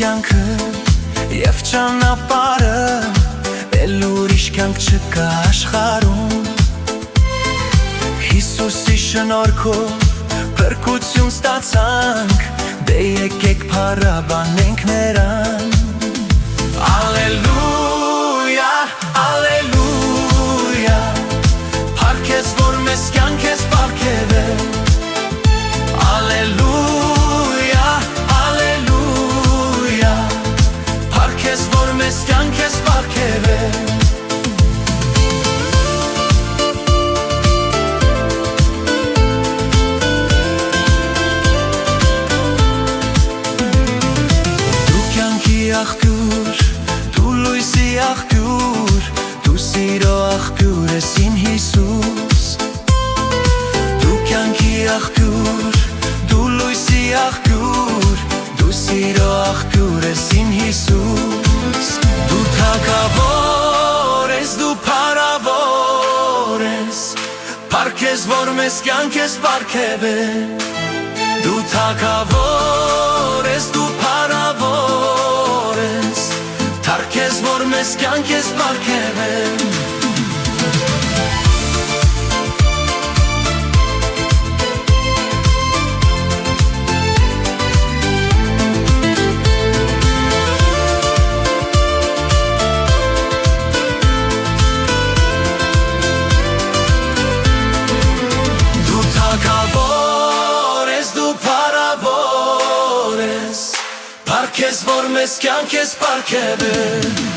կյանքը և ճանապարհը, էլ ուրիշ կյանք չկա աշխարհում։ Հիսուսի շնորհքով փրկություն ստացանք, դե եկեք փառաբանենք նրան։ Ալելույա, ալելույա, փառք ես, որ մեզ կյանք ես պարգևել։ Ալելույա, ալելույա, փառք ես, որ մեզ կյանք ես պարգևել։ Աղբյուր, դու լույսի աղբյուր, դու սիրո աղբյուր ես իմ Հիսուս։ Դու կյանքի աղբյուր, դու լույսի աղբյուր, դու սիրո աղբյուր ես իմ Հիսուս։ Դու թագավոր ես, դու փառավոր ես, փառք ես, որ մեզ կյանք ես պարգևել։ Դու թագավոր ես, դու փառավոր ես, փառք ես, որ մեզ կյանք ես պարգևել։ Դու թագավոր ես, դու փառավոր ես, փառք ես, որ մեզ կյանք ես պարգևել։